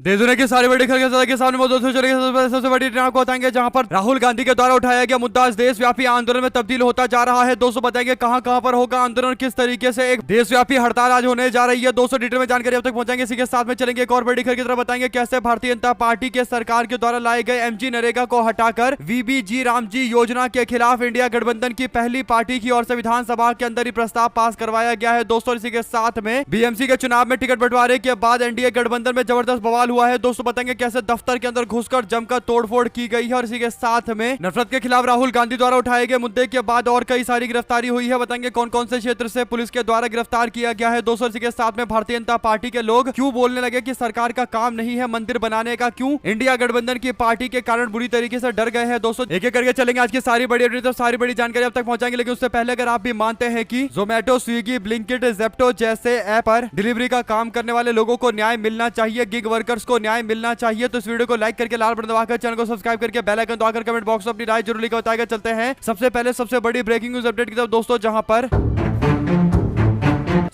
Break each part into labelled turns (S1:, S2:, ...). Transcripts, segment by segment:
S1: देश दुनिया की सारी बड़ी खबरें के सामने मौजूद हो चलेगी। सबसे बड़ी ट्रेंड आपको बताएंगे जहां पर राहुल गांधी के द्वारा उठाया गया मुद्दा इस देशव्यापी आंदोलन में तब्दील होता जा रहा है। दोस्तों बताएंगे कहां कहां पर होगा आंदोलन, किस तरीके से एक देशव्यापी हड़ताल आज होने जा रही है। दोस्तों डिटेल में जानकारी अब तक पहुंचाएंगे। इसी के साथ में चलेंगे एक और बड़ी खबर की तरफ बताएंगे कैसे भारतीय जनता पार्टी के सरकार के द्वारा लाए गए एमजी नरेगा को हटाकर वीबीजी रामजी योजना के खिलाफ इंडिया गठबंधन की पहली पार्टी की ओर से विधानसभा के अंदर ही प्रस्ताव पास करवाया गया है। दोस्तों इसी के साथ में बीएमसी के चुनाव में टिकट बंटवारे के बाद एनडीए गठबंधन में जबरदस्त बवाल हुआ है। दोस्तों बताएंगे कैसे दफ्तर के अंदर घुसकर जमकर तोड़फोड़ की गई है और इसी के साथ में नफरत के खिलाफ राहुल गांधी द्वारा उठाए गए मुद्दे के बाद और कई सारी गिरफ्तारी हुई है। बताएंगे कौन कौन से क्षेत्र से पुलिस के द्वारा गिरफ्तार किया गया है। दोस्तों इसी के साथ में भारतीय जनता पार्टी के लोग क्यों बोलने लगे कि सरकार का काम नहीं है मंदिर बनाने का, क्यों इंडिया गठबंधन की पार्टी के कारण बुरी तरीके से डर गए हैं। दोस्तों एक एक करके चलेंगे आज की सारी बड़ी अपडेट, तो सारी बड़ी जानकारी अब तक पहुंचाएंगे। लेकिन उससे पहले अगर आप भी मानते हैं कि जोमेटो, स्विगी, ब्लिंकिट, जेप्टो जैसे ऐप पर डिलीवरी का काम करने वाले लोगों को न्याय मिलना चाहिए, गिग वर्कर्स को न्याय मिलना चाहिए, तो इस वीडियो को लाइक करके लाल बटन दबाकर चैनल को सब्सक्राइब करके बेल आइकन दबाकर कमेंट बॉक्स में अपनी राय जरूर लिखकर बताएगा। चलते हैं सबसे पहले सबसे बड़ी ब्रेकिंग न्यूज अपडेट की तरफ दोस्तों, जहां पर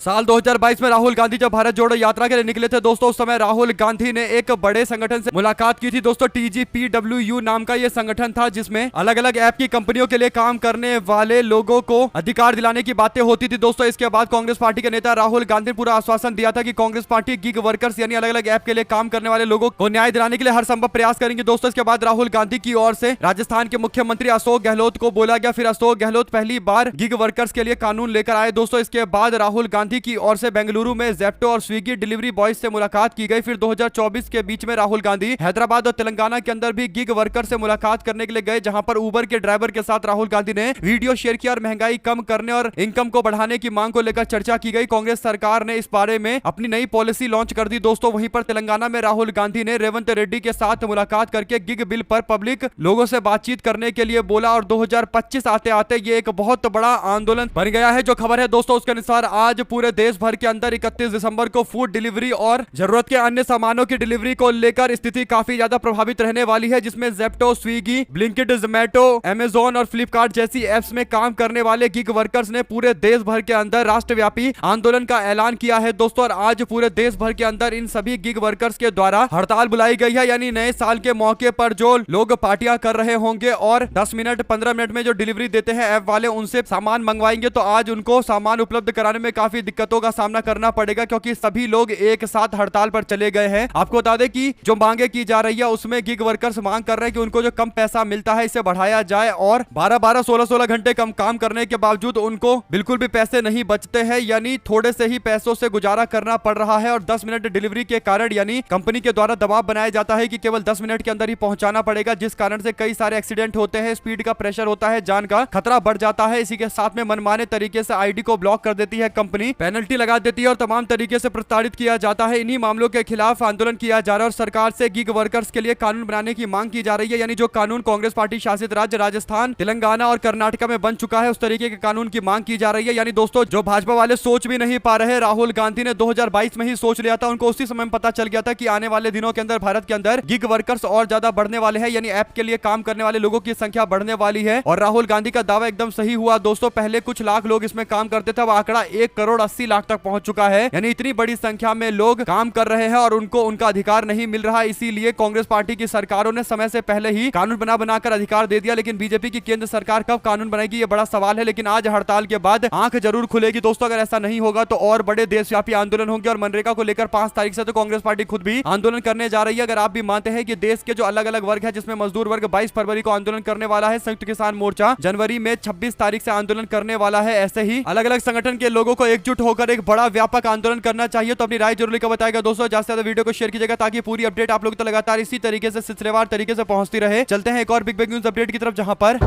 S1: साल 2022 में राहुल गांधी जब भारत जोड़ो यात्रा के लिए निकले थे दोस्तों, उस समय राहुल गांधी ने एक बड़े संगठन से मुलाकात की थी। दोस्तों TGPWU नाम का यह संगठन था जिसमें अलग अलग ऐप की कंपनियों के लिए काम करने वाले लोगों को अधिकार दिलाने की बातें होती थी। दोस्तों इसके बाद कांग्रेस पार्टी के नेता राहुल गांधी ने पूरा आश्वासन दिया था कि कांग्रेस पार्टी गिग वर्कर्स यानी अलग अलग ऐप के लिए काम करने वाले लोगों को न्याय दिलाने के लिए हर संभव प्रयास करेंगे। दोस्तों इसके बाद राहुल गांधी की ओर से राजस्थान के मुख्यमंत्री अशोक गहलोत को बोला गया, फिर अशोक गहलोत पहली बार गिग वर्कर्स के लिए कानून लेकर आए। दोस्तों इसके बाद राहुल गांधी की ओर से बेंगलुरु में जेप्टो और स्विगी डिलीवरी बॉयज से मुलाकात की गई। फिर 2024 के बीच में राहुल गांधी हैदराबाद और तेलंगाना के अंदर भी गिग वर्कर से मुलाकात करने के लिए गए, जहां पर उबर के ड्राइवर के साथ राहुल गांधी ने वीडियो शेयर किया और महंगाई कम करने और इनकम को बढ़ाने की मांग को लेकर चर्चा की गई। कांग्रेस सरकार ने इस बारे में अपनी नई पॉलिसी लॉन्च कर दी। दोस्तों वहीं पर तेलंगाना में राहुल गांधी ने रेवंत रेड्डी के साथ मुलाकात करके गिग बिल पर पब्लिक लोगों से बातचीत करने के लिए बोला और 2025 आते आते ये एक बहुत बड़ा आंदोलन बन गया है। जो खबर है दोस्तों उसके अनुसार आज पूरे देश भर के अंदर 31 दिसंबर को फूड डिलीवरी और जरूरत के अन्य सामानों की डिलीवरी को लेकर स्थिति काफी ज्यादा प्रभावित रहने वाली है, जिसमें Zepto, Swiggy, Blinkit, Zomato, Amazon और फ्लिपकार्ट जैसी एप्स में काम करने वाले गिग वर्कर्स ने पूरे देश भर के अंदर राष्ट्रव्यापी आंदोलन का ऐलान किया है। दोस्तों और आज पूरे देश भर के अंदर इन सभी गिग वर्कर्स के द्वारा हड़ताल बुलाई गई है, यानी नए साल के मौके पर जो लोग पार्टियां कर रहे होंगे और 10 मिनट 15 मिनट में जो डिलीवरी देते हैं ऐप वाले उनसे सामान मंगवाएंगे, तो आज उनको सामान उपलब्ध कराने में काफी दिक्कतों का सामना करना पड़ेगा, क्योंकि सभी लोग एक साथ हड़ताल पर चले गए हैं। आपको बता दें कि जो मांगे की जा रही है उसमें गिग वर्कर्स मांग कर रहे हैं कि उनको जो कम पैसा मिलता है इसे बढ़ाया जाए और 12-12, 16-16 घंटे कम काम करने के बावजूद उनको बिल्कुल भी पैसे नहीं बचते हैं, यानी थोड़े से ही पैसों से गुजारा करना पड़ रहा है। और 10 मिनट डिलीवरी के कारण यानी कंपनी के द्वारा दबाव बनाया जाता है कि केवल 10 मिनट के अंदर ही पहुंचाना पड़ेगा, जिस कारण से कई सारे एक्सीडेंट होते हैं, स्पीड का प्रेशर होता है, जान का खतरा बढ़ जाता है। इसी के साथ में मनमाने तरीके से आईडी को ब्लॉक कर देती है कंपनी, पेनल्टी लगा देती है और तमाम तरीके से प्रताड़ित किया जाता है। इन्हीं मामलों के खिलाफ आंदोलन किया जा रहा है और सरकार से गिग वर्कर्स के लिए कानून बनाने की मांग की जा रही है, यानी जो कानून कांग्रेस पार्टी शासित राज्य राजस्थान, तेलंगाना और कर्नाटका में बन चुका है उस तरीके के कानून की मांग की जा रही है। यानी दोस्तों जो भाजपा वाले सोच भी नहीं पा रहे, राहुल गांधी ने 2022 में ही सोच लिया था, उनको उसी समय पता चल गया था कि आने वाले दिनों के अंदर भारत के अंदर गिग वर्कर्स और ज्यादा बढ़ने वाले हैं, यानी ऐप के लिए काम करने वाले लोगों की संख्या बढ़ने वाली है। और राहुल गांधी का दावा एकदम सही हुआ दोस्तों, पहले कुछ लाख लोग इसमें काम करते थे, अब आंकड़ा 1,80,00,000 तक पहुंच चुका है, यानी इतनी बड़ी संख्या में लोग काम कर रहे हैं और उनको उनका अधिकार नहीं मिल रहा। इसीलिए कांग्रेस पार्टी की सरकारों ने समय से पहले ही कानून बनाकर अधिकार दे दिया, लेकिन बीजेपी की केंद्र सरकार कब कानून बनाएगी ये बड़ा सवाल है। लेकिन आज हड़ताल के बाद आंख जरूर खुलेगी दोस्तों, अगर ऐसा नहीं होगा तो और बड़े देशव्यापी आंदोलन होंगे और मनरेगा को लेकर 5 तारीख से तो कांग्रेस पार्टी खुद भी आंदोलन करने जा रही है। अगर आप भी मानते हैं कि देश के जो अलग अलग वर्ग है, जिसमें मजदूर वर्ग 22 फरवरी को आंदोलन करने वाला है, संयुक्त किसान मोर्चा जनवरी में 26 तारीख से आंदोलन करने वाला है, ऐसे ही अलग अलग संगठन के लोगों को एकजुट होकर एक बड़ा व्यापक आंदोलन करना चाहिए। तो अपनी राय जरूर लिखकर बताएगा दोस्तों, ज्यादा से ज्यादा वीडियो को शेयर कीजिएगा ताकि पूरी अपडेट आप लोग तक लगातार इसी तरीके से सिलसिलेवार तरीके से पहुंचती रहे। चलते हैं एक और बिग न्यूज अपडेट की तरफ, जहां पर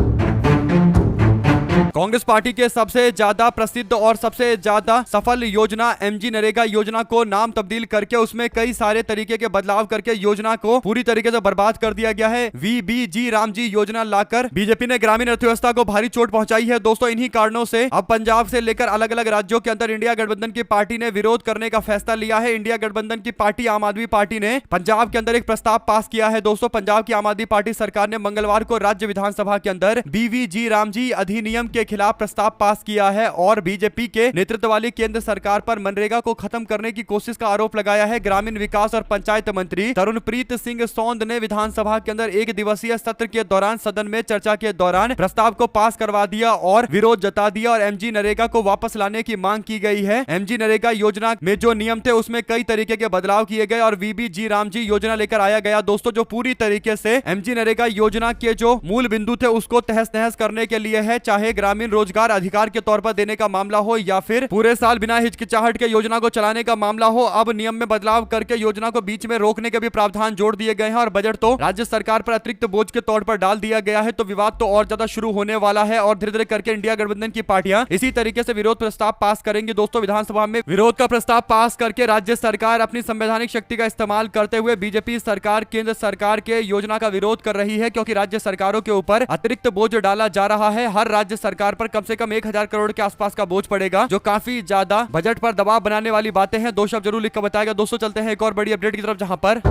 S1: कांग्रेस पार्टी के सबसे ज्यादा प्रसिद्ध और सबसे ज्यादा सफल योजना एमजी नरेगा योजना को नाम तब्दील करके उसमें कई सारे तरीके के बदलाव करके योजना को पूरी तरीके से बर्बाद कर दिया गया है। वीबीजी रामजी योजना लाकर बीजेपी ने ग्रामीण अर्थव्यवस्था को भारी चोट पहुंचाई है। दोस्तों इन्हीं कारणों से अब पंजाब से लेकर अलग अलग राज्यों के अंदर इंडिया गठबंधन की पार्टी ने विरोध करने का फैसला लिया है। इंडिया गठबंधन की पार्टी आम आदमी पार्टी ने पंजाब के अंदर एक प्रस्ताव पास किया है। दोस्तों पंजाब की आम आदमी पार्टी सरकार ने मंगलवार को राज्य विधानसभा के अंदर बीवीजी रामजी अधिनियम के खिलाफ प्रस्ताव पास किया है और बीजेपी के नेतृत्व वाली केंद्र सरकार पर मनरेगा को खत्म करने की कोशिश का आरोप लगाया है। ग्रामीण विकास और पंचायत मंत्री तरुणप्रीत सिंह सौंद ने विधानसभा के अंदर एक दिवसीय सत्र के दौरान सदन में चर्चा के दौरान प्रस्ताव को पास करवा दिया और विरोध जता दिया और एमजी नरेगा को वापस लाने की मांग की गई है। एमजी नरेगा योजना में जो नियम थे उसमें कई तरीके के बदलाव किए गए और वीबीजी रामजी योजना लेकर आया गया दोस्तों, जो पूरी तरीके से एमजी नरेगा योजना के जो मूल बिंदु थे उसको तहस नहस करने के लिए है। चाहे ग्रामीण रोजगार अधिकार के तौर पर देने का मामला हो या फिर पूरे साल बिना हिचकिचाहट के योजना को चलाने का मामला हो, अब नियम में बदलाव करके योजना को बीच में रोकने के भी प्रावधान जोड़ दिए गए हैं और बजट तो राज्य सरकार पर अतिरिक्त बोझ के तौर पर डाल दिया गया है। तो विवाद तो और ज्यादा शुरू होने वाला है और धीरे धीरे करके इंडिया गठबंधन की पार्टियां इसी तरीके से विरोध प्रस्ताव पास करेंगी दोस्तों। विधानसभा में विरोध का प्रस्ताव पास करके राज्य सरकार अपनी संवैधानिक शक्ति का इस्तेमाल करते हुए बीजेपी सरकार केंद्र सरकार के योजना का विरोध कर रही है, क्योंकि राज्य सरकारों के ऊपर अतिरिक्त बोझ डाला जा रहा है। हर राज्य सरकार पर कम से कम 1000 करोड़ के आसपास का बोझ पड़ेगा, जो काफी ज्यादा बजट पर दबाव बनाने वाली बातें हैं। 2 शब्द जरूर लिख कर बताएगा दोस्तों। चलते हैं एक और बड़ी अपडेट की तरफ, जहां पर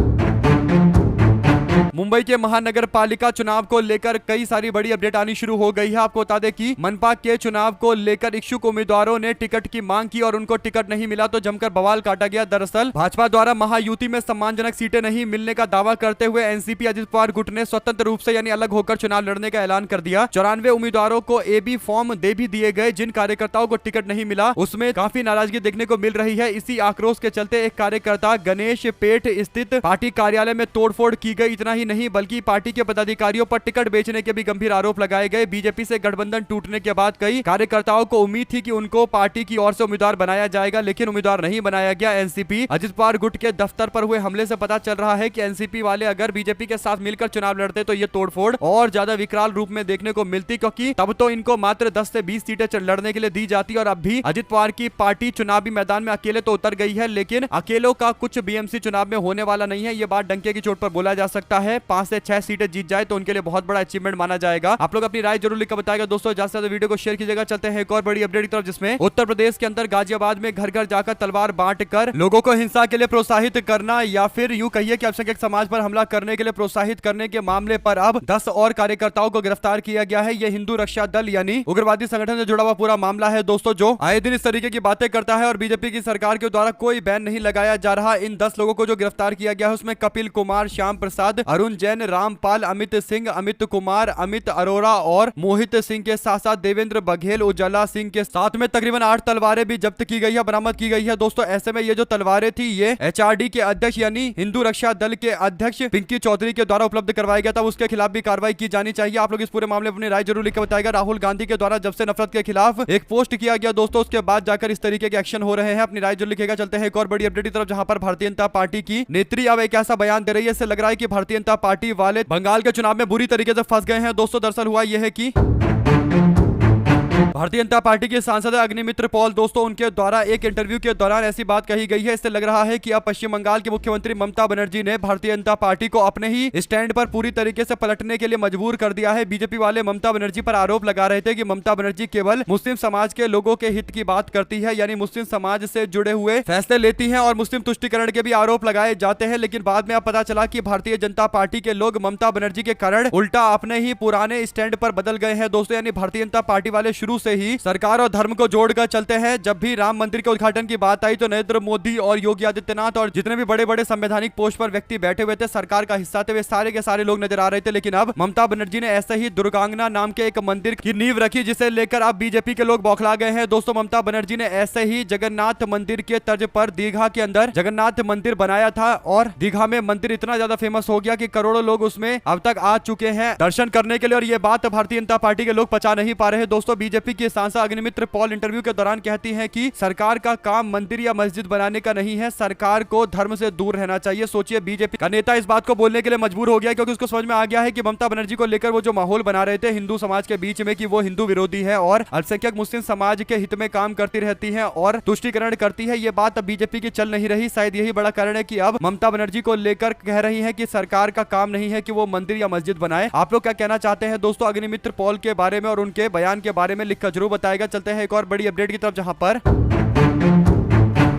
S1: मुंबई के महानगर पालिका चुनाव को लेकर कई सारी बड़ी अपडेट आनी शुरू हो गई है। आपको बता दें कि मनपा के चुनाव को लेकर इच्छुक उम्मीदवारों ने टिकट की मांग की और उनको टिकट नहीं मिला तो जमकर बवाल काटा गया। दरअसल भाजपा द्वारा महायुति में सम्मानजनक सीटें नहीं मिलने का दावा करते हुए एनसीपी अजित पवार गुट ने स्वतंत्र रूप से यानी अलग होकर चुनाव लड़ने का ऐलान कर दिया। 94 उम्मीदवारों को एबी फॉर्म दे भी दिए गए। जिन कार्यकर्ताओं को टिकट नहीं मिला उसमें काफी नाराजगी देखने को मिल रही है। इसी आक्रोश के चलते एक कार्यकर्ता गणेश पेट स्थित पार्टी कार्यालय में तोड़फोड़ की गई। इतना ही नहीं बल्कि पार्टी के पदाधिकारियों पर टिकट बेचने के भी गंभीर आरोप लगाए गए। बीजेपी से गठबंधन टूटने के बाद कई कार्यकर्ताओं को उम्मीद थी कि उनको पार्टी की ओर से उम्मीदवार बनाया जाएगा, लेकिन उम्मीदवार नहीं बनाया गया। एनसीपी अजित पवार गुट के दफ्तर पर हुए हमले से पता चल रहा है कि एनसीपी वाले अगर बीजेपी के साथ मिलकर चुनाव लड़ते तो ये तोड़फोड़ और ज्यादा विकराल रूप में देखने को मिलती, क्योंकि तब तो इनको मात्र 10 से 20 सीटें लड़ने के लिए दी जाती और अब भी अजित पवार की पार्टी चुनावी मैदान में अकेले तो उतर गई है, लेकिन अकेलों का कुछ बीएमसी चुनाव में होने वाला नहीं है। ये बात डंके की चोट पर बोला जा सकता है। 5 से 6 सीटें जीत जाए तो उनके लिए बहुत बड़ा अचीवमेंट माना जाएगा। आप लोग अपनी राय जरूर लिखकर बताएगा दोस्तों। ज्यादा से ज्यादा वीडियो को शेयर कीजिएगा। चलते हैं एक और बड़ी अपडेट की तरफ, जिसमें उत्तर प्रदेश के अंदर गाजियाबाद में घर घर जाकर तलवार बांटकर लोगों को हिंसा के लिए प्रोत्साहित करना या फिर यूं कहिए कि अल्पसंख्यक समाज पर हमला करने के लिए प्रोत्साहित करने के मामले पर अब 10 और कार्यकर्ताओं को गिरफ्तार किया गया है। यह हिंदू रक्षा दल यानी उग्रवादी संगठन से जुड़ा हुआ पूरा मामला है दोस्तों, जो आए दिन इस तरीके की बातें करता है और बीजेपी की सरकार के द्वारा कोई बैन नहीं लगाया जा रहा। इन 10 लोगों को जो गिरफ्तार किया गया है उसमें कपिल कुमार, श्याम प्रसाद, अरुण जैन, रामपाल, अमित सिंह, अमित कुमार, अमित अरोड़ा और मोहित सिंह के साथ साथ देवेंद्र बघेल, उजाला सिंह के साथ में तकरीबन 8 तलवारें भी जब्त की गई है, बरामद की गई है दोस्तों। ऐसे में ये जो तलवारें थी ये एचआरडी के अध्यक्ष यानी हिंदू रक्षा दल के अध्यक्ष पिंकी चौधरी के द्वारा उपलब्ध करवाया गया था। उसके खिलाफ भी कार्रवाई की जानी चाहिए। आप लोग इस पूरे मामले में अपनी राय जरूर लिखकर बताएगा। राहुल गांधी के द्वारा जब से नफरत के खिलाफ एक पोस्ट किया गया दोस्तों, उसके बाद जाकर इस तरीके के एक्शन हो रहे हैं। अपनी राय जरूर लिखेगा। चलते हैं एक और बड़ी अपडेट की तरफ, जहां पर भारतीय जनता पार्टी की नेत्री अब एक ऐसा बयान दे रही है, इससे लग रहा है कि भारतीय जनता पार्टी वाले बंगाल के चुनाव में बुरी तरीके से फंस गए हैं दोस्तों। दरअसल हुआ यह है कि भारतीय जनता पार्टी के सांसद अग्निमित्र पॉल दोस्तों, उनके द्वारा एक इंटरव्यू के दौरान ऐसी बात कही गई है। इससे लग रहा है कि अब पश्चिम बंगाल की मुख्यमंत्री ममता बनर्जी ने भारतीय जनता पार्टी को अपने ही स्टैंड पर पूरी तरीके से पलटने के लिए मजबूर कर दिया है। बीजेपी वाले ममता बनर्जी पर आरोप लगा रहे थे कि ममता बनर्जी केवल मुस्लिम समाज के लोगों के हित की बात करती है, यानी मुस्लिम समाज से जुड़े हुए फैसले लेती है और मुस्लिम तुष्टिकरण के भी आरोप लगाए जाते हैं। लेकिन बाद में अब पता चला कि भारतीय जनता पार्टी के लोग ममता बनर्जी के कारण उल्टा अपने ही पुराने स्टैंड पर बदल गए हैं दोस्तों। यानी भारतीय जनता पार्टी वाले शुरू से ही सरकार और धर्म को जोड़कर चलते हैं। जब भी राम मंदिर के उद्घाटन की बात आई तो नरेंद्र मोदी और योगी आदित्यनाथ और जितने भी बड़े बड़े संवैधानिक पोस्ट पर व्यक्ति बैठे हुए थे, सरकार का हिस्सा थे, वे सारे के सारे लोग नजर आ रहे थे। लेकिन अब ममता बनर्जी ने ऐसे ही दुर्गांगना नाम के एक मंदिर की नींव रखी, जिसे लेकर अब बीजेपी के लोग बौखला गए हैं दोस्तों। ममता बनर्जी ने ऐसे ही जगन्नाथ मंदिर के तर्ज पर दीघा के अंदर जगन्नाथ मंदिर बनाया था और दीघा में मंदिर इतना ज्यादा फेमस हो गया कि करोड़ों लोग उसमें अब तक आ चुके हैं दर्शन करने के लिए। और ये बात भारतीय जनता पार्टी के लोग पचा नहीं पा रहे दोस्तों। बीजेपी की सांसद अग्निमित्र पॉल इंटरव्यू के दौरान कहती हैं कि सरकार का काम मंदिर या मस्जिद बनाने का नहीं है, सरकार को धर्म से दूर रहना चाहिए। सोचिए बीजेपी का नेता इस बात को बोलने के लिए मजबूर हो गया, क्योंकि उसको समझ में आ गया है कि ममता बनर्जी को लेकर वो जो माहौल बना रहे थे हिंदू समाज के बीच में कि वो हिंदू विरोधी है और अल्पसंख्यक मुस्लिम समाज के हित में काम करती रहती है और तुष्टिकरण करती है, ये बात अब बीजेपी की चल नहीं रही। शायद यही बड़ा कारण है कि अब ममता बनर्जी को लेकर कह रही है कि सरकार का काम नहीं है कि वो मंदिर या मस्जिद बनाए। आप लोग क्या कहना चाहते हैं दोस्तों अग्निमित्र पॉल के बारे में और उनके बयान के बारे में लिखकर जरूर बताएगा। चलते हैं एक और बड़ी अपडेट की तरफ, जहां पर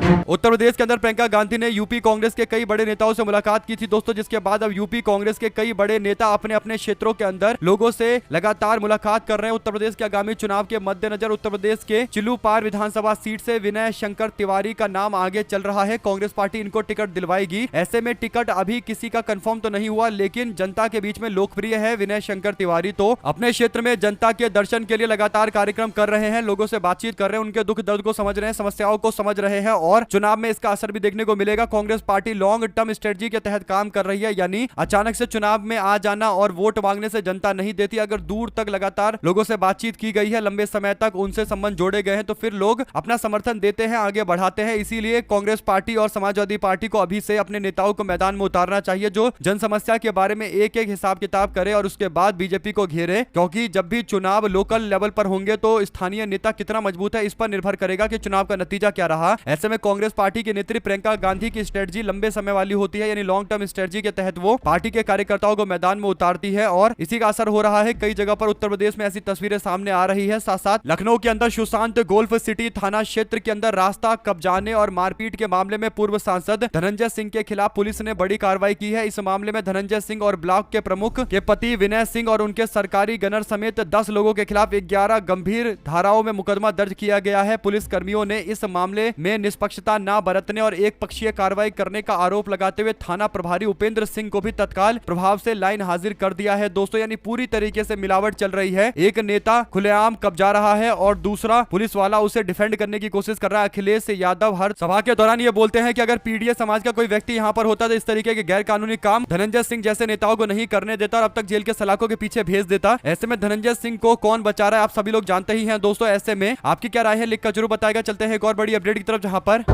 S1: उत्तर प्रदेश के अंदर प्रियंका गांधी ने यूपी कांग्रेस के कई बड़े नेताओं से मुलाकात की थी दोस्तों, जिसके बाद अब यूपी कांग्रेस के कई बड़े नेता अपने अपने क्षेत्रों के अंदर लोगों से लगातार मुलाकात कर रहे हैं। उत्तर प्रदेश के आगामी चुनाव के मद्देनजर उत्तर प्रदेश के चिल्लूपार विधानसभा सीट से विनय शंकर तिवारी का नाम आगे चल रहा है। कांग्रेस पार्टी इनको टिकट दिलवाएगी। ऐसे में टिकट अभी किसी का कंफर्म तो नहीं हुआ, लेकिन जनता के बीच में लोकप्रिय है विनय शंकर तिवारी। तो अपने क्षेत्र में जनता के दर्शन के लिए लगातार कार्यक्रम कर रहे हैं, लोगों से बातचीत कर रहे हैं, उनके दुख दर्द को समझ रहे हैं, समस्याओं को समझ रहे हैं और चुनाव में इसका असर भी देखने को मिलेगा। Congress party long term strategy के तहत काम कर रही है, यानी अचानक से चुनाव में आ जाना और वोट मांगने से जनता नहीं देती। अगर दूर तक लगातार लोगों से बातचीत की गई है, लंबे समय तक उनसे संबंध जोड़े गए हैं, तो फिर लोग अपना समर्थन देते हैं, आगे बढ़ाते हैं। इसीलिए कांग्रेस पार्टी और समाजवादी पार्टी को अभी से अपने नेताओं को मैदान में उतारना चाहिए, जो जन समस्या के बारे में एक एक हिसाब किताब करे और उसके बाद बीजेपी को घेरे, क्योंकि जब भी चुनाव लोकल लेवल पर होंगे तो स्थानीय नेता कितना मजबूत है इस पर निर्भर करेगा कि चुनाव का नतीजा क्या रहा। ऐसे में कांग्रेस पार्टी की नेत्री प्रियंका गांधी की स्ट्रेटजी लंबे समय वाली होती है, यानी लॉन्ग टर्म स्ट्रेटजी के तहत वो पार्टी के कार्यकर्ताओं को मैदान में उतारती है और इसी का असर हो रहा है। कई जगह पर उत्तर प्रदेश में ऐसी तस्वीरें सामने आ रही है। साथ साथ लखनऊ के अंदर सुशांत गोल्फ सिटी थाना क्षेत्र के अंदर रास्ता कब्जाने और मारपीट के मामले में पूर्व सांसद धनंजय सिंह के खिलाफ पुलिस ने बड़ी कार्रवाई की है। इस मामले में धनंजय सिंह और ब्लॉक के प्रमुख के पति विनय सिंह और उनके सरकारी गनर समेत 10 लोगों के खिलाफ 11 गंभीर धाराओं में मुकदमा दर्ज किया गया है। पुलिस कर्मियों ने इस मामले में निष्पक्षता न बरतने और एक पक्षीय कार्रवाई करने का आरोप लगाते हुए थाना प्रभारी उपेंद्र सिंह को भी तत्काल प्रभाव से लाइन हाजिर कर दिया है। दोस्तों, यानी पूरी तरीके से मिलावट चल रही है। एक नेता खुलेआम कब्जा रहा है और दूसरा पुलिस वाला उसे डिफेंड करने की कोशिश कर रहा है। अखिलेश यादव हर सभा के दौरान ये बोलते हैं कि अगर पीडीए समाज का कोई व्यक्ति यहाँ पर होता तो इस तरीके के गैर कानूनी काम धनंजय सिंह जैसे नेताओं को नहीं करने देता और अब तक जेल के सलाखों के पीछे भेज देता। ऐसे में धनंजय सिंह को कौन बचा रहा है आप सभी लोग जानते ही हैं। दोस्तों, ऐसे में आपकी क्या राय है लिखकर जरूर बताएगा। चलते हैं एक और बड़ी अपडेट की तरफ, जहां पर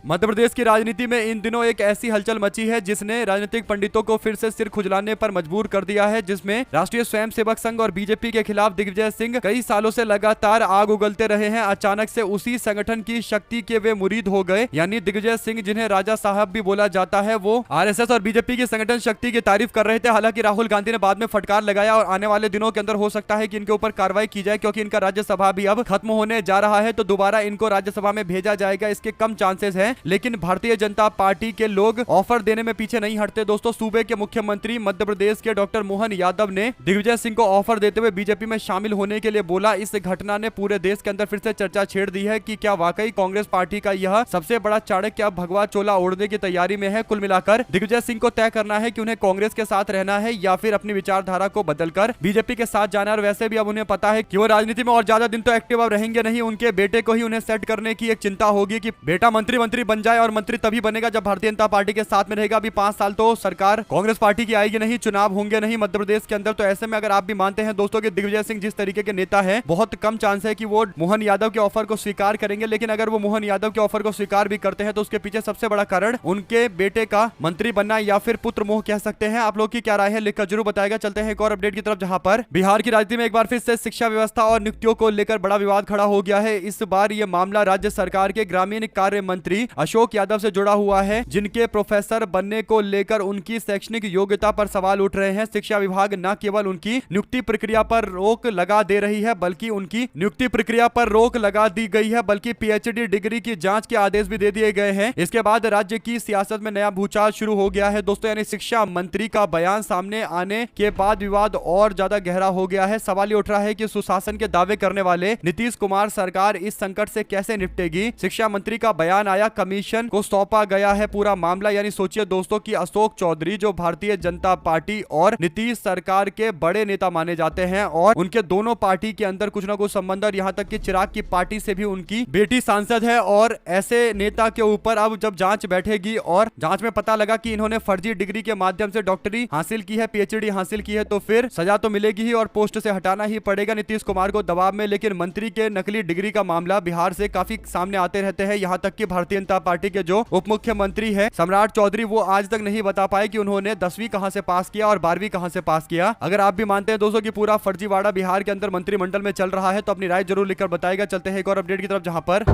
S1: मध्य प्रदेश की राजनीति में इन दिनों एक ऐसी हलचल मची है जिसने राजनीतिक पंडितों को फिर से सिर खुजलाने पर मजबूर कर दिया है, जिसमें राष्ट्रीय स्वयंसेवक संघ और बीजेपी के खिलाफ दिग्विजय सिंह कई सालों से लगातार आग उगलते रहे हैं। अचानक से उसी संगठन की शक्ति के वे मुरीद हो गए, यानी दिग्विजय सिंह जिन्हें राजा साहब भी बोला जाता है, वो आरएसएस और बीजेपी की संगठन शक्ति की तारीफ कर रहे थे। हालांकि राहुल गांधी ने बाद में फटकार लगाया और आने वाले दिनों के अंदर हो सकता है कि इनके ऊपर कार्रवाई की जाए, क्योंकि इनका राज्यसभा भी अब खत्म होने जा रहा है, तो दोबारा इनको राज्यसभा में भेजा जाएगा इसके कम चांसेस है। लेकिन भारतीय जनता पार्टी के लोग ऑफर देने में पीछे नहीं हटते। दोस्तों, सूबे के मुख्यमंत्री मध्य प्रदेश के डॉक्टर मोहन यादव ने दिग्विजय सिंह को ऑफर देते हुए बीजेपी में शामिल होने के लिए बोला। इस घटना ने पूरे देश के अंदर फिर से चर्चा छेड़ दी है कि क्या वाकई कांग्रेस पार्टी का यह सबसे बड़ा चाणक्य अब भगवा चोला ओढ़ने की तैयारी में है। कुल मिलाकर दिग्विजय सिंह को तय करना है कि उन्हें कांग्रेस के साथ रहना है या फिर अपनी विचारधारा को बदलकर बीजेपी के साथ जाना। और वैसे भी अब उन्हें पता है कि वो राजनीति में और ज्यादा दिन तो एक्टिव अब रहेंगे नहीं। उनके बेटे को ही उन्हें सेट करने की एक चिंता होगी कि बेटा मंत्री बन जाए, और मंत्री तभी बनेगा जब भारतीय जनता पार्टी के साथ में रहेगा। अभी 5 साल तो सरकार कांग्रेस पार्टी की आएगी नहीं, चुनाव होंगे नहीं मध्य प्रदेश के अंदर। तो ऐसे में अगर आप भी मानते हैं दोस्तों कि दिग्विजय सिंह जिस तरीके के नेता है, बहुत कम चांस है कि वो मोहन यादव के ऑफर को स्वीकार करेंगे। लेकिन अगर वो मोहन यादव के ऑफर को स्वीकार भी करते हैं तो उसके पीछे सबसे बड़ा कारण उनके बेटे का मंत्री बनना या फिर पुत्र मोह कह सकते हैं। आप लोग की क्या राय है लिखकर जरूर बताएगा। चलते हैं एक और अपडेट की तरफ, जहां पर बिहार की राजनीति में एक बार फिर से शिक्षा व्यवस्था और नियुक्तियों को लेकर बड़ा विवाद खड़ा हो गया है। इस बार यह मामला राज्य सरकार के ग्रामीण कार्य मंत्री अशोक यादव से जुड़ा हुआ है, जिनके प्रोफेसर बनने को लेकर उनकी शैक्षणिक योग्यता पर सवाल उठ रहे हैं। शिक्षा विभाग न केवल उनकी नियुक्ति प्रक्रिया पर रोक लगा दे रही है, बल्कि उनकी नियुक्ति प्रक्रिया पर रोक लगा दी गई है, बल्कि पीएचडी डिग्री की जांच के आदेश भी दे दिए गए हैं। इसके बाद राज्य की सियासत में नया भूचाल शुरू हो गया है दोस्तों, यानी शिक्षा मंत्री का बयान सामने आने के बाद विवाद और ज्यादा गहरा हो गया है। सवाल ये उठ रहा है कि सुशासन के दावे करने वाले नीतीश कुमार सरकार इस संकट से कैसे निपटेगी। शिक्षा मंत्री का बयान आया, कमीशन को सौंपा गया है पूरा मामला। यानी सोचिए दोस्तों कि अशोक चौधरी जो भारतीय जनता पार्टी और नीतीश सरकार के बड़े नेता माने जाते हैं और उनके दोनों पार्टी के अंदर कुछ ना कुछ संबंध, और यहाँ तक कि चिराग की पार्टी से भी उनकी बेटी सांसद है। और ऐसे नेता के ऊपर अब जब जांच बैठेगी और जांच में पता लगा कि इन्होंने फर्जी डिग्री के माध्यम से डॉक्टरी हासिल की है, पीएचडी हासिल की है, तो फिर सजा तो मिलेगी ही और पोस्ट से हटाना ही पड़ेगा नीतीश कुमार को दबाव में। लेकिन मंत्री के नकली डिग्री का मामला बिहार से काफी सामने आते रहते हैं। यहाँ तक कि भारतीय जनता पार्टी के जो उप मुख्यमंत्री है सम्राट चौधरी, वो आज तक नहीं बता पाए कि उन्होंने 10वीं कहां से पास किया और 12वीं कहां से पास किया। अगर आप भी मानते हैं दोस्तों कि पूरा फर्जीवाड़ा बिहार के अंदर मंत्रिमंडल में चल रहा है तो अपनी राय जरूर लिखकर बताएगा। चलते हैं एक और अपडेट की तरफ, जहां पर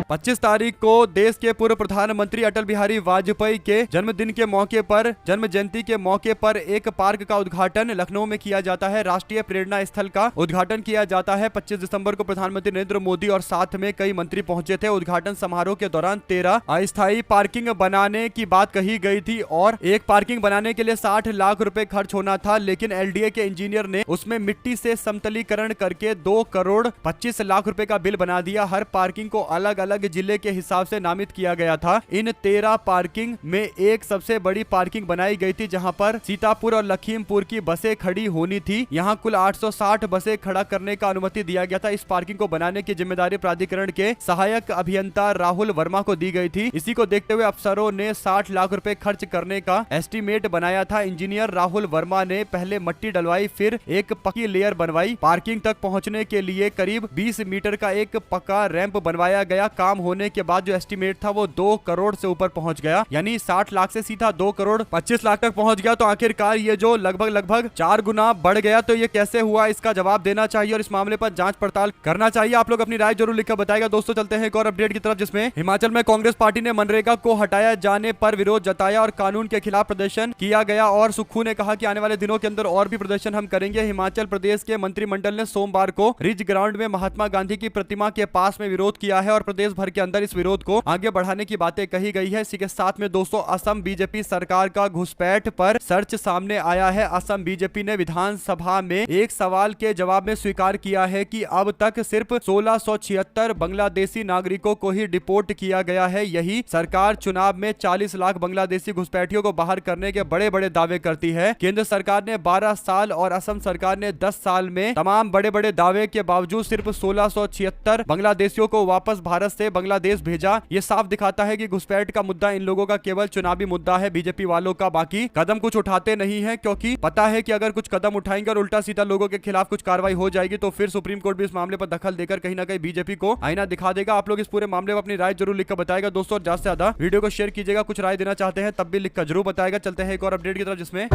S1: 25 तारीख को देश के पूर्व प्रधानमंत्री अटल बिहारी वाजपेयी के जन्मदिन के मौके पर, जन्म जयंती के मौके पर एक पार्क का उद्घाटन लखनऊ में किया जाता है। राष्ट्रीय प्रेरणा स्थल का उद्घाटन किया जाता है। 25 दिसंबर को प्रधानमंत्री नरेंद्र मोदी और साथ में कई मंत्री पहुंचे थे। उद्घाटन समारोह के दौरान 13 अस्थायी पार्किंग बनाने की बात कही गई थी और एक पार्किंग बनाने के लिए 60 लाख रुपए खर्च होना था, लेकिन एलडीए के इंजीनियर ने उसमें मिट्टी से समतलीकरण करके 2 करोड़ 25 लाख रुपए का बिल बना दिया। हर पार्किंग को अलग अलग जिले के हिसाब से नामित किया गया था। इन 13 पार्किंग में एक सबसे बड़ी पार्किंग बनाई गई थी जहां पर सीतापुर और लखीमपुर की बसें खड़ी होनी थी। यहां कुल 860 बसें खड़ा करने का अनुमति दिया गया था। इस पार्किंग को बनाने की जिम्मेदारी प्राधिकरण के सहायक अभियंता राहुल वर्मा को दी गई थी। इसी को देखते हुए अफसरों ने 60 लाख रुपए खर्च करने का एस्टीमेट बनाया था। इंजीनियर राहुल वर्मा ने पहले मट्टी डलवाई, फिर एक पक्की लेयर बनवाई। पार्किंग तक पहुंचने के लिए करीब 20 मीटर का एक पक्का रैंप बनवाया गया। काम होने के बाद जो एस्टीमेट था वो 2 करोड़ से ऊपर पहुंच गया, यानी 60 लाख से सीधा 2 करोड़ 25 लाख तक पहुंच गया। तो आखिरकार ये जो लगभग 4 गुना बढ़ गया, तो ये कैसे हुआ, इसका जवाब देना चाहिए और इस मामले पर जांच पड़ताल करना चाहिए। आप लोग अपनी राय जरूर लिखकर बताएगा। दोस्तों चलते हैं एक और अपडेट की तरफ, जिसमें हिमाचल में कांग्रेस पार्टी ने मनरेगा को हटाया जाने पर विरोध जताया और कानून के खिलाफ प्रदर्शन किया गया। और सुक्खू ने कहा कि आने वाले दिनों के अंदर और भी प्रदर्शन हम करेंगे। हिमाचल प्रदेश के मंत्रिमंडल ने सोमवार को रिज ग्राउंड में महात्मा गांधी की प्रतिमा के पास में विरोध किया है और प्रदेश भर के अंदर इस विरोध को आगे बढ़ाने की बातें कही गई है। इसी के साथ में दोस्तों असम बीजेपी सरकार का घुसपैठ पर सर्च सामने आया है। असम बीजेपी ने विधानसभा में एक सवाल के जवाब में स्वीकार किया है कि अब तक सिर्फ 1676 बांग्लादेशी नागरिकों को ही डिपोर्ट किया गया है। यही सरकार चुनाव में 40 लाख बांग्लादेशी घुसपैठियों को बाहर करने के बड़े बड़े दावे करती है। केंद्र सरकार ने 12 साल और असम सरकार ने 10 साल में तमाम बड़े बड़े दावे के बावजूद सिर्फ 1676 बांग्लादेशियों को वापस भारत से बांग्लादेश भेजा। ये साफ दिखाता है कि घुसपैठ का मुद्दा इन लोगों का केवल चुनावी मुद्दा है, बीजेपी वालों का बाकी कदम कुछ उठाते नहीं है, क्योंकि पता है कि अगर कुछ कदम उठाएंगे और उल्टा सीधा लोगों के खिलाफ कुछ कार्रवाई हो जाएगी तो फिर सुप्रीम कोर्ट भी इस मामले पर दखल देकर कहीं ना कहीं बीजेपी को आईना दिखा देगा। आप लोग इस पूरे मामले में अपनी राय जरूर लिखकर बताएगा। दोस्तों ज्यादा से ज्यादा वीडियो को शेयर कीजिएगा। कुछ राय देना चाहते हैं तब भी लिखकर जरूर बताएगा। चलते हैं एक और अपडेट की तरफ, जिसमें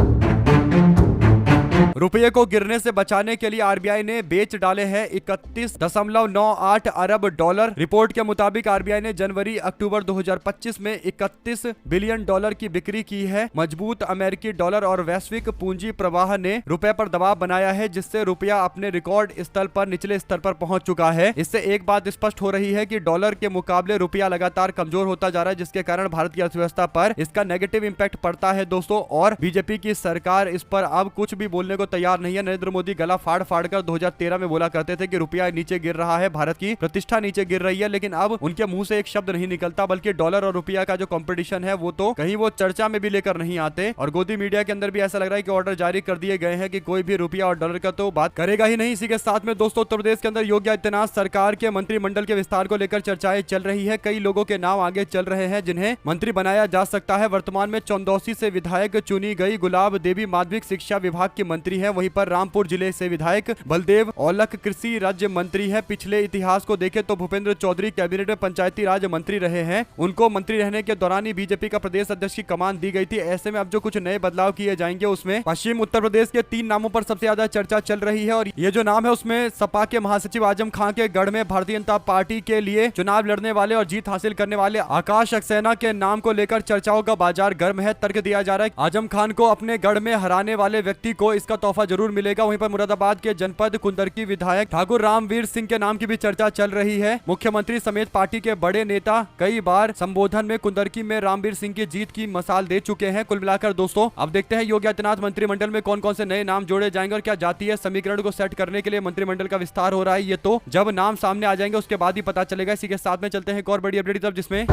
S1: रुपये को गिरने से बचाने के लिए आरबीआई ने बेच डाले हैं 31.98 अरब डॉलर। रिपोर्ट के मुताबिक आरबीआई ने जनवरी अक्टूबर 2025 में 31 बिलियन डॉलर की बिक्री की है। मजबूत अमेरिकी डॉलर और वैश्विक पूंजी प्रवाह ने रुपए पर दबाव बनाया है, जिससे रुपया अपने रिकॉर्ड स्तर पर निचले स्तर पर पहुंच चुका है। इससे एक बात स्पष्ट हो रही है कि डॉलर के मुकाबले रुपया लगातार कमजोर होता जा रहा है, जिसके कारण भारत की अर्थव्यवस्था पर इसका नेगेटिव इंपैक्ट पड़ता है दोस्तों। और बीजेपी की सरकार इस पर अब कुछ भी बोलने को तैयार नहीं है। नरेंद्र मोदी गला फाड़ फाड़ कर 2013 में बोला करते थे कि रुपया नीचे गिर रहा है, भारत की प्रतिष्ठा नीचे गिर रही है, लेकिन अब उनके मुंह से एक शब्द नहीं निकलता, बल्कि डॉलर और रुपया का जो कंपटीशन है वो तो कहीं वो चर्चा में भी लेकर नहीं आते। और गोदी मीडिया के अंदर भी ऐसा लग रहा है कि ऑर्डर जारी कर दिए गए हैं कि कोई भी रुपया और डॉलर का तो बात करेगा ही नहीं। इसी के साथ में दोस्तों उत्तर प्रदेश के अंदर योगी आदित्यनाथ सरकार के मंत्रिमंडल के विस्तार को लेकर चर्चाएं चल रही है। कई लोगों के नाम आगे चल रहे हैं जिन्हें मंत्री बनाया जा सकता है। वर्तमान में चौंदौसी से विधायक चुनी गई गुलाब देवी माध्यमिक शिक्षा विभाग की मंत्री है। वहीं पर रामपुर जिले से विधायक बलदेव औलख कृषि राज्य मंत्री है। पिछले इतिहास को देखें तो भूपेंद्र चौधरी कैबिनेट में पंचायती राज मंत्री रहे हैं। उनको मंत्री रहने के दौरान ही बीजेपी का प्रदेश अध्यक्ष की कमान दी गई थी। ऐसे में अब जो कुछ नए बदलाव किए जाएंगे उसमें पश्चिम उत्तर प्रदेश के 3 नामों पर सबसे ज्यादा चर्चा चल रही है। और ये जो नाम है उसमें सपा के महासचिव आजम खान के गढ़ में भारतीय जनता पार्टी के लिए चुनाव लड़ने वाले और जीत हासिल करने वाले आकाश सक्सेना के नाम को लेकर चर्चाओं का बाजार गर्म है। तर्क दिया जा रहा है आजम खान को अपने गढ़ में हराने वाले व्यक्ति को इसका तोहफा जरूर मिलेगा। वहीं पर मुरादाबाद के जनपद कुंदरकी विधायक ठाकुर रामवीर सिंह के नाम की भी चर्चा चल रही है। मुख्यमंत्री समेत पार्टी के बड़े नेता कई बार संबोधन में कुंदरकी में रामवीर सिंह की जीत की मसाल दे चुके हैं। कुल मिलाकर दोस्तों अब देखते हैं योगी आदित्यनाथ मंत्रिमंडल में कौन कौन से नए नाम जोड़े जाएंगे और क्या जातीय समीकरण को सेट करने के लिए मंत्रिमंडल का विस्तार हो रहा है। ये तो जब नाम सामने आ जाएंगे उसके बाद ही पता चलेगा। इसी के साथ में चलते हैं एक और बड़ी अपडेट की तरफ, जिसमें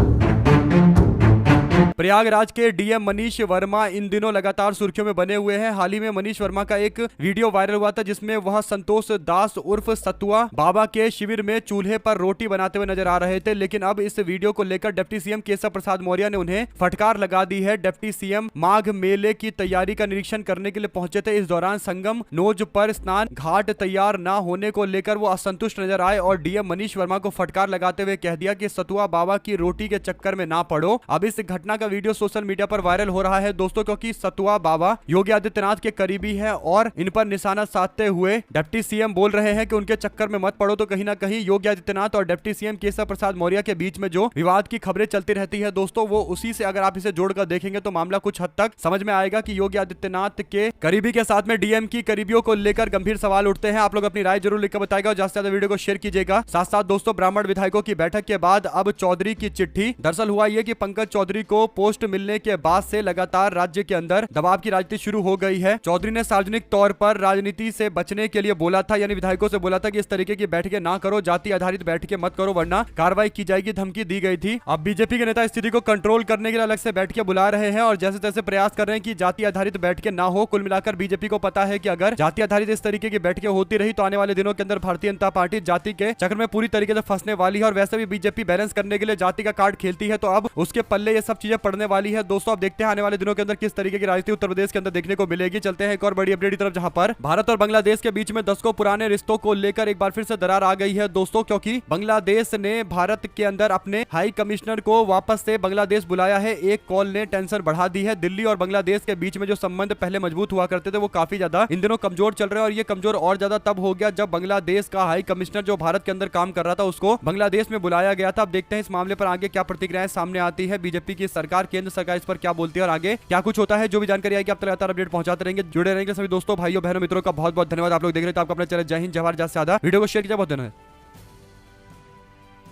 S1: प्रयागराज के डीएम मनीष वर्मा इन दिनों लगातार सुर्खियों में बने हुए हैं। हाल ही में मनीष वर्मा का एक वीडियो वायरल हुआ था जिसमें वह संतोष दास उर्फ सतुआ बाबा के शिविर में चूल्हे पर रोटी बनाते हुए नजर आ रहे थे। लेकिन अब इस वीडियो को लेकर डिप्टी सीएम केशव प्रसाद मौर्य ने उन्हें फटकार लगा दी है। डिप्टी सीएम माघ मेले की तैयारी का निरीक्षण करने के लिए पहुंचे थे। इस दौरान संगम नोज पर स्नान घाट तैयार न होने को लेकर वो असंतुष्ट नजर आए और डीएम मनीष वर्मा को फटकार लगाते हुए कह दिया कि सतुआ बाबा की रोटी के चक्कर में ना पड़ो। अब इस घटना घटना का वीडियो सोशल मीडिया पर वायरल हो रहा है दोस्तों, क्योंकि सतुआ बाबा योगी आदित्यनाथ के करीबी है और इन पर निशाना साधते हुए डिप्टी सीएम बोल रहे हैं कि उनके चक्कर में मत पड़ो। तो कहीं ना कहीं योगी आदित्यनाथ और डिप्टी सीएम केशव प्रसाद मौर्य के बीच में जो विवाद की खबरें चलती रहती है दोस्तों, वो उसी से अगर आप इसे जोड़कर देखेंगे तो मामला कुछ हद तक समझ में आएगा कि योगी आदित्यनाथ के करीबी के साथ में डीएम की करीबियों को लेकर गंभीर सवाल उठते हैं। आप लोग अपनी राय जरूर लिखकर बताएगा और ज्यादा से ज्यादा वीडियो को शेयर कीजिएगा। साथ साथ दोस्तों, ब्राह्मण विधायकों की बैठक के बाद अब चौधरी की चिट्ठी। दरअसल हुआ यह कि पंकज चौधरी को पोस्ट मिलने के बाद से लगातार राज्य के अंदर दबाव की राजनीति शुरू हो गई है। चौधरी ने सार्वजनिक तौर पर राजनीति से बचने के लिए बोला था, यानी विधायकों से बोला था कि इस तरीके की बैठकें ना करो, जाति आधारित बैठकें मत करो वरना कार्रवाई की जाएगी, धमकी दी गई थी। अब बीजेपी के नेता स्थिति को कंट्रोल करने के लिए अलग से बैठकें बुला रहे हैं और जैसे तैसे प्रयास कर रहे हैं कि जाति आधारित बैठकें ना हो। कुल मिलाकर बीजेपी को पता है कि अगर जाति आधारित इस तरीके की बैठकें होती रही तो आने वाले दिनों के अंदर भारतीय जनता पार्टी जाति के चक्र में पूरी तरीके से फंसने वाली है। और वैसे भी बीजेपी बैलेंस करने के लिए जाति का कार्ड खेलती है, तो अब उसके पल्ले ये सब चीजें पड़ने वाली है दोस्तों। अब देखते हैं आने वाले दिनों के अंदर किस तरीके की राजनीति उत्तर प्रदेश के अंदर देखने को मिलेगी। चलते हैं एक और बड़ी अपडेट की तरफ, जहां पर भारत और बांग्लादेश के बीच में दशकों पुराने रिश्तों को लेकर एक बार फिर से दरार आ गई है दोस्तों, क्योंकि बांग्लादेश ने भारत के अंदर अपने हाई कमिश्नर को वापस से बांग्लादेश बुलाया है। एक कॉल ने टेंशन बढ़ा दी है। दिल्ली और बांग्लादेश के बीच में जो संबंध पहले मजबूत हुआ करते थे वो काफी ज्यादा इन दिनों कमजोर चल रहे हैं और ये कमजोर और ज्यादा तब हो गया जब बांग्लादेश का हाई कमिश्नर जो भारत के अंदर काम कर रहा था उसको बांग्लादेश में बुलाया गया था। अब देखते हैं इस मामले पर आगे क्या प्रतिक्रियाएं सामने आती है, बीजेपी की सरकार, केंद्र सरकार इस पर क्या बोलती है और आगे क्या कुछ होता है। जो भी जानकारी आएगी आप लगातार अपडेट पहुंचाते रहेंगे, जुड़े रहेंगे। सभी दोस्तों, भाइयों, बहनों, मित्रों का बहुत बहुत धन्यवाद। आप लोग देख रहे थे, आपका अपना चैनल जय हिंद, जय भारत। ज्यादा से ज्यादा वीडियो को शेयर किया, बहुत धन्यवाद।